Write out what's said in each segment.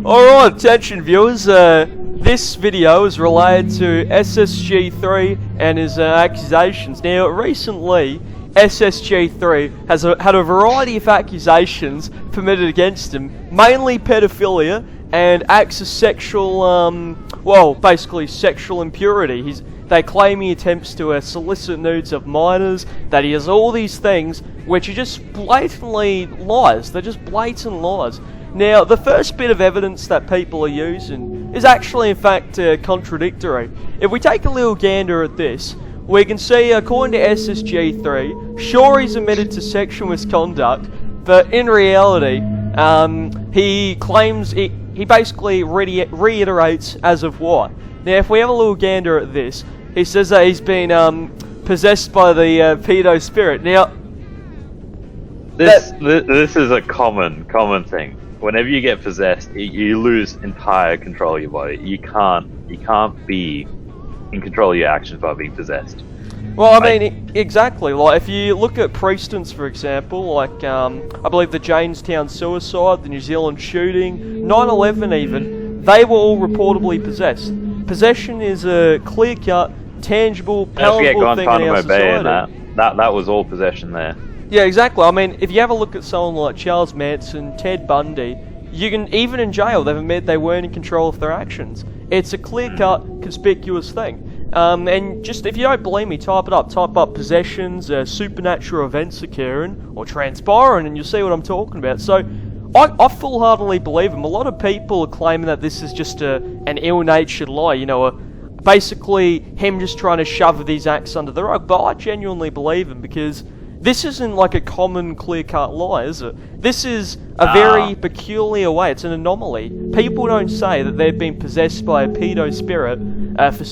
Alright, attention viewers, this video is related to SSG3 and his accusations. Now, recently, SSG3 has had a variety of accusations permitted against him, mainly pedophilia and acts of sexual, basically sexual impurity. They claim he attempts to solicit nudes of minors, that he does all these things, which are just blatantly lies. They're just blatant lies. Now, the first bit of evidence that people are using is actually, in fact, contradictory. If we take a little gander at this, we can see, according to SSG3, sure, he's admitted to sexual misconduct, but in reality, he claims, he basically reiterates as of what. Now, if we have a little gander at this, he says that he's been possessed by the pedo spirit. Now, this is a common thing. Whenever you get possessed, you lose entire control of your body. You can't be in control of your actions by being possessed. Well, I mean, exactly. Like, if you look at precedents, for example, like, I believe the Jamestown suicide, the New Zealand shooting, 9/11 even, they were all reportedly possessed. Possession is a clear-cut, tangible, palatable thing in our society. That was all possession there. Yeah, exactly. I mean, if you have a look at someone like Charles Manson, Ted Bundy, you can, even in jail, they've admitted they weren't in control of their actions. It's a clear-cut, conspicuous thing. And just, if you don't believe me, type it up. Type up possessions, supernatural events occurring, or transpiring, and you'll see what I'm talking about. So, I full-heartedly believe him. A lot of people are claiming that this is just an ill-natured lie, you know, basically him just trying to shove these acts under the rug. But I genuinely believe him, because this isn't like a common clear-cut lie, is it? This is a very peculiar way. It's an anomaly. People don't say that they've been possessed by a pedo spirit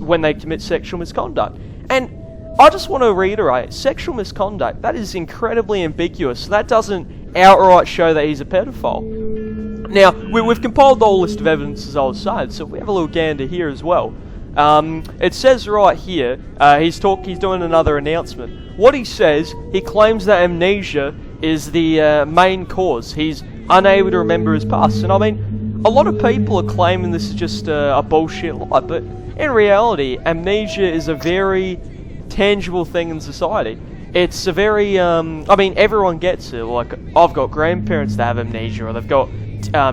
when they commit sexual misconduct. And I just want to reiterate, sexual misconduct, that is incredibly ambiguous. That doesn't outright show that he's a pedophile. Now, we've compiled the whole list of evidence, as I was saying, so if we have a little gander here as well. It says right here, he's doing another announcement. What he says, he claims that amnesia is the main cause. He's unable to remember his past. And I mean, a lot of people are claiming this is just a bullshit lie, but in reality, amnesia is a very tangible thing in society. It's a very, I mean, everyone gets it. Like, I've got grandparents that have amnesia, or they've got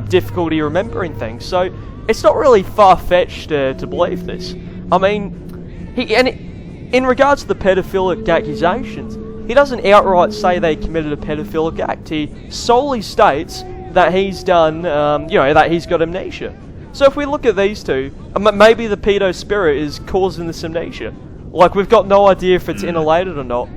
difficulty remembering things. So, it's not really far-fetched to believe this. I mean, in regards to the pedophilic accusations, he doesn't outright say they committed a pedophilic act. He solely states that he's done, that he's got amnesia. So if we look at these two, maybe the pedo spirit is causing this amnesia. Like, we've got no idea if it's interrelated or not.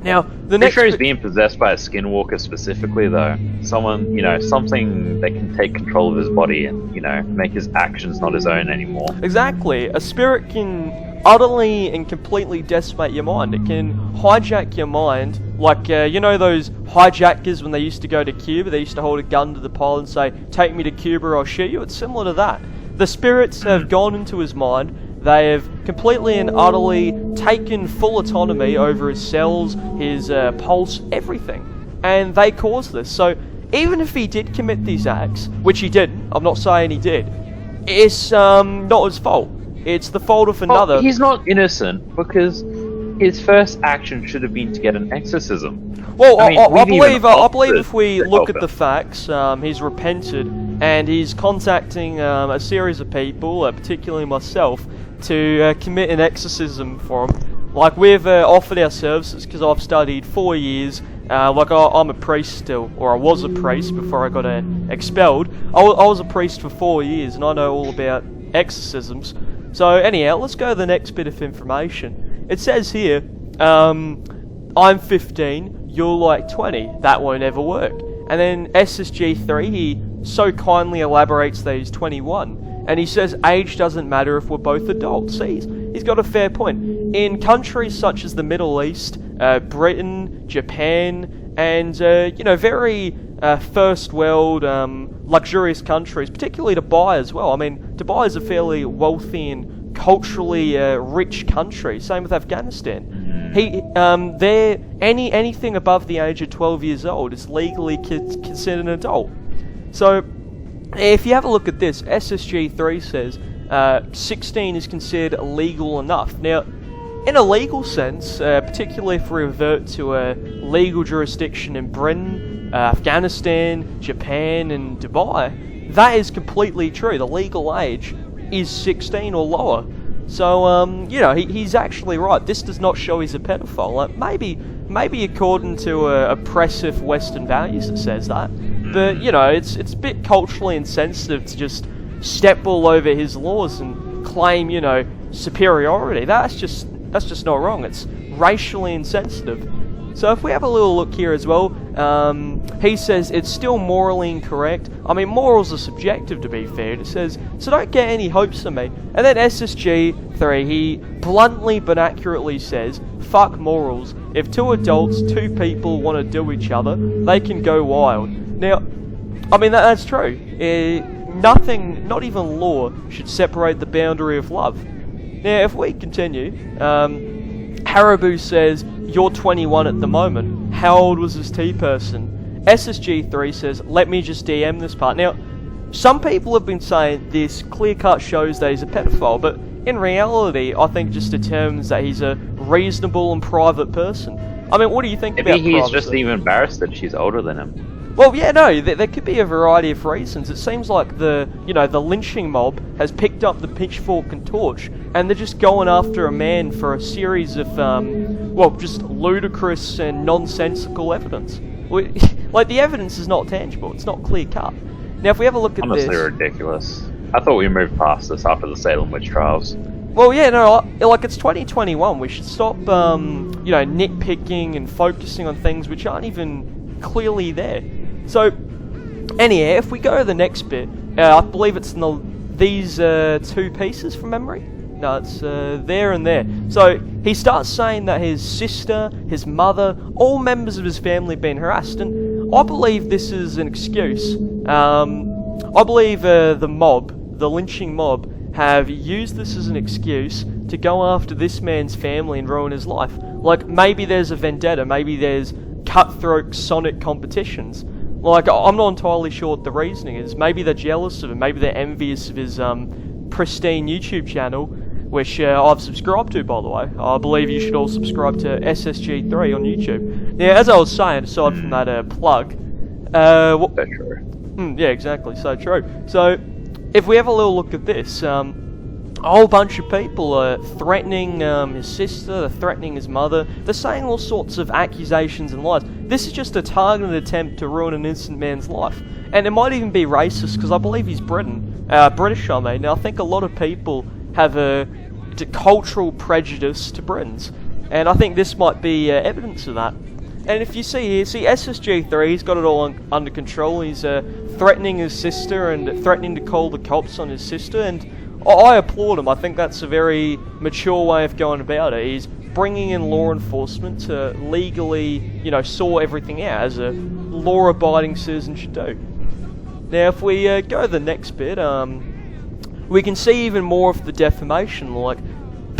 Now, the next... sure he's being possessed by a skinwalker specifically, though. Someone, something that can take control of his body and, make his actions not his own anymore. Exactly. A spirit can utterly and completely decimate your mind. It can hijack your mind, like, those hijackers when they used to go to Cuba, they used to hold a gun to the pile and say, take me to Cuba or I'll shoot you. It's similar to that. The spirits have gone into his mind. They have completely and utterly taken full autonomy over his cells, his pulse, everything. And they caused this. So, even if he did commit these acts, which he didn't, I'm not saying he did, it's not his fault. It's the fault of another. Well, he's not innocent, because his first action should have been to get an exorcism. Well, I believe if we look at the facts, he's repented, and he's contacting a series of people, particularly myself, to commit an exorcism for him. Like, we've offered our services, because I've studied 4 years, I'm a priest still, or I was a priest before I got expelled. I was a priest for 4 years, and I know all about exorcisms. So anyhow, let's go to the next bit of information. It says here, I'm 15, you're like 20, that won't ever work. And then SSG3, he so kindly elaborates that he's 21. And he says age doesn't matter if we're both adults. See, he's got a fair point. In countries such as the Middle East, Britain, Japan, and, very first world, luxurious countries, particularly Dubai as well. I mean, Dubai is a fairly wealthy and culturally rich country. Same with Afghanistan. There, anything above the age of 12 years old is legally considered an adult. So, if you have a look at this, SSG3 says 16 is considered legal enough. Now, in a legal sense, particularly if we revert to a legal jurisdiction in Britain, Afghanistan, Japan, and Dubai, that is completely true. The legal age is 16 or lower. So, you know, he's actually right. This does not show he's a pedophile. Like, maybe according to oppressive Western values it says that. But, you know, it's a bit culturally insensitive to just step all over his laws and claim, you know, superiority. That's just not wrong. It's racially insensitive. So if we have a little look here as well, he says it's still morally incorrect. I mean, morals are subjective, to be fair. It says, so don't get any hopes on me. And then SSG3, he bluntly but accurately says, fuck morals. If two adults, two people want to do each other, they can go wild. Now, I mean, that's true. Nothing, not even law, should separate the boundary of love. Now, if we continue, Haribo says, you're 21 at the moment. How old was this T-person? SSG3 says, let me just DM this part. Now, some people have been saying this clear-cut shows that he's a pedophile, but in reality, I think it just determines that he's a reasonable and private person. I mean, what do you think about privacy? Maybe he's just even embarrassed that she's older than him. Well, yeah, no, there could be a variety of reasons. It seems like the lynching mob has picked up the pitchfork and torch, and they're just going after a man for a series of, just ludicrous and nonsensical evidence. Like, the evidence is not tangible, it's not clear-cut. Now, if we have a look at this... Honestly ridiculous. I thought we moved past this after the Salem witch trials. Well, yeah, no, like, it's 2021, we should stop, nitpicking and focusing on things which aren't even clearly there. So, anyhow, if we go to the next bit, I believe it's in these two pieces from memory. No, it's there and there. So, he starts saying that his sister, his mother, all members of his family have been harassed, and I believe this is an excuse. I believe the mob, the lynching mob, have used this as an excuse to go after this man's family and ruin his life. Like, maybe there's a vendetta, maybe there's cutthroat Sonic competitions. Like, I'm not entirely sure what the reasoning is. Maybe they're jealous of him, maybe they're envious of his pristine YouTube channel, which I've subscribed to, by the way. I believe you should all subscribe to SSG3 on YouTube. Now, as I was saying, aside from that plug... That's true. Yeah, exactly, so true. So, if we have a little look at this, a whole bunch of people are threatening his sister, they're threatening his mother, they're saying all sorts of accusations and lies. This is just a targeted attempt to ruin an innocent man's life. And it might even be racist, because I believe he's British, I mean. Now, I think a lot of people have a cultural prejudice to Britons, and I think this might be evidence of that. And if you see here, SSG3, he's got it all under control. He's threatening his sister and threatening to call the cops on his sister, and I applaud him. I think that's a very mature way of going about it. He's bringing in law enforcement to legally, sort everything out, as a law-abiding citizen should do. Now, if we go to the next bit, we can see even more of the defamation. Like,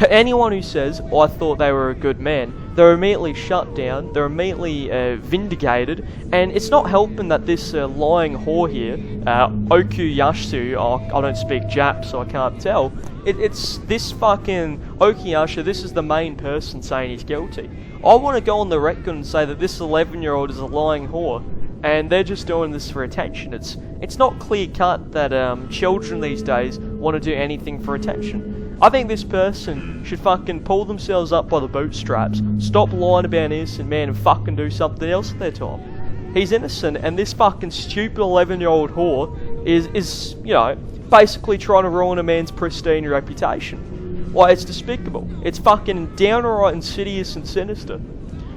anyone who says, I thought they were a good man, they're immediately shut down, they're immediately vindicated, and it's not helping that this lying whore here, Okuyashu, I don't speak Jap, so I can't tell, it's this fucking Okuyashu, this is the main person saying he's guilty. I want to go on the record and say that this 11-year-old is a lying whore, and they're just doing this for attention. It's not clear-cut that children these days want to do anything for attention. I think this person should fucking pull themselves up by the bootstraps, stop lying about an innocent man, and fucking do something else with their time. He's innocent, and this fucking stupid 11-year-old whore is basically trying to ruin a man's pristine reputation. Why, it's despicable. It's fucking downright insidious and sinister.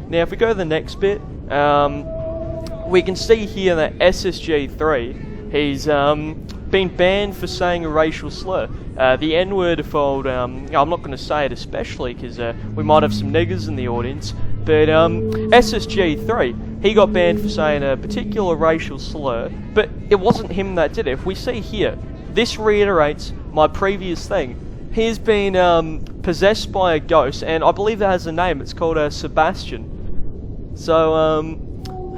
Now, if we go to the next bit, we can see here that SSG3, he's been banned for saying a racial slur. The N-word fold, I'm not going to say it especially because we might have some niggers in the audience, but SSG3, he got banned for saying a particular racial slur, but it wasn't him that did it. If we see here, this reiterates my previous thing. He's been possessed by a ghost, and I believe that has a name. It's called Sebastian. So,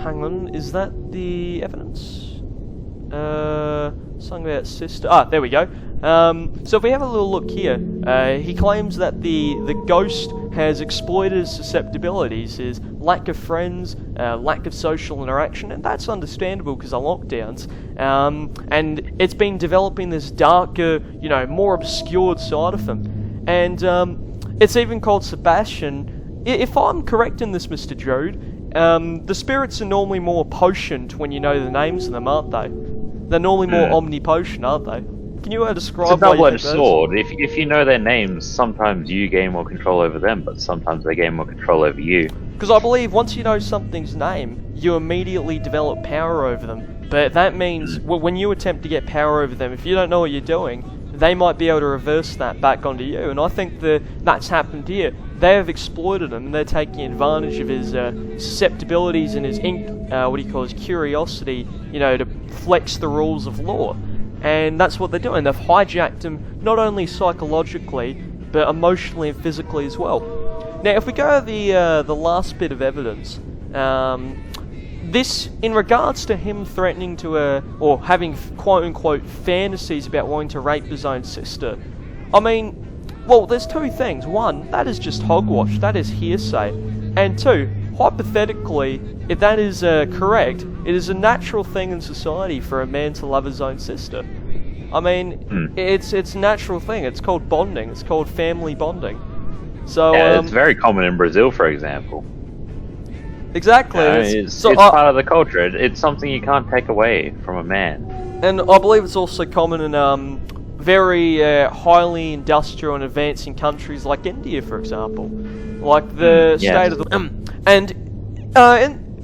hang on, is that the evidence? Something about sister. There we go. So if we have a little look here, he claims that the ghost has exploited his susceptibilities, his lack of friends, lack of social interaction, and that's understandable because of lockdowns. And it's been developing this darker, more obscured side of him. And it's even called Sebastian. If I'm correct in this, Mr. Jude, the spirits are normally more potent when you know the names of them, aren't they? They're normally more omnipotent, aren't they? Can you describe it's a why you double-edged think sword. If you know their names, sometimes you gain more control over them, but sometimes they gain more control over you. Because I believe once you know something's name, you immediately develop power over them. But that means when you attempt to get power over them, if you don't know what you're doing, they might be able to reverse that back onto you. And I think that's happened here. They have exploited him, and they're taking advantage of his susceptibilities and his his curiosity, to flex the rules of law. And that's what they're doing. They've hijacked him not only psychologically, but emotionally and physically as well. Now, if we go to the last bit of evidence, this, in regards to him threatening to, or having quote-unquote fantasies about wanting to rape his own sister, I mean, well, there's two things. One, that is just hogwash. That is hearsay. And two, hypothetically, if that is correct, it is a natural thing in society for a man to love his own sister. I mean, it's a natural thing. It's called bonding. It's called family bonding. So it's very common in Brazil, for example. Exactly. It's part of the culture. It's something you can't take away from a man. And I believe it's also common in very highly industrial and advancing countries like India, for example. Like the state of the... And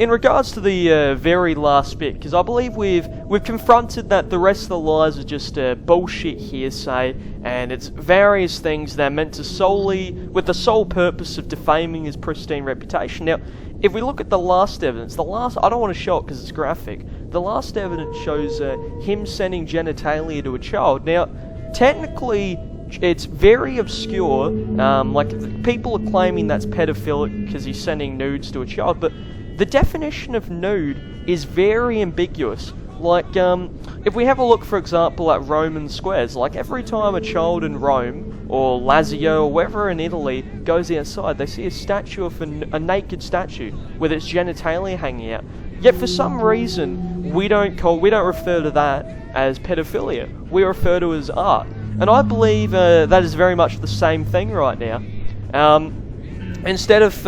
in regards to the very last bit, because I believe we've confronted that the rest of the lies are just bullshit hearsay, and it's various things that are meant to with the sole purpose of defaming his pristine reputation. Now, if we look at the last evidence, I don't want to show it because it's graphic. The last evidence shows him sending genitalia to a child. Now, technically, it's very obscure. People are claiming that's pedophilic because he's sending nudes to a child, but the definition of nude is very ambiguous. Like, if we have a look, for example, at Roman squares, like every time a child in Rome, or Lazio, or wherever in Italy, goes outside, they see a statue of a naked statue with its genitalia hanging out. Yet for some reason, we don't refer to that as pedophilia. We refer to it as art. And I believe that is very much the same thing right now. Instead of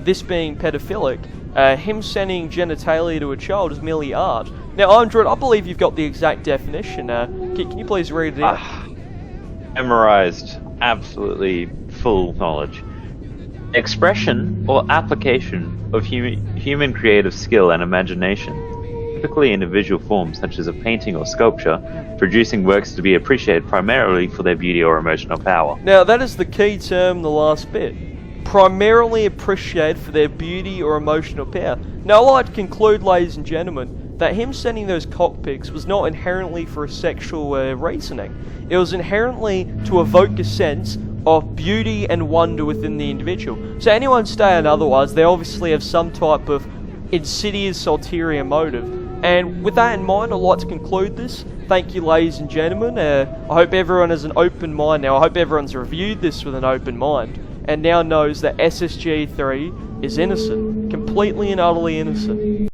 this being pedophilic, him sending genitalia to a child is merely art. Now, Andrew, I believe you've got the exact definition. Can you please read it out? Memorized. Absolutely full knowledge. Expression or application of human creative skill and imagination, typically in a visual form such as a painting or sculpture, producing works to be appreciated primarily for their beauty or emotional power. Now, that is the key term, the last bit. Primarily appreciated for their beauty or emotional power. Now, I'd like to conclude, ladies and gentlemen, that him sending those cock pics was not inherently for a sexual reasoning. It was inherently to evoke a sense of beauty and wonder within the individual. So anyone saying otherwise, they obviously have some type of insidious ulterior motive. And with that in mind, I'd like to conclude this. Thank you, ladies and gentlemen. I hope everyone has an open mind now. I hope everyone's reviewed this with an open mind and now knows that SSG3 is innocent. Completely and utterly innocent.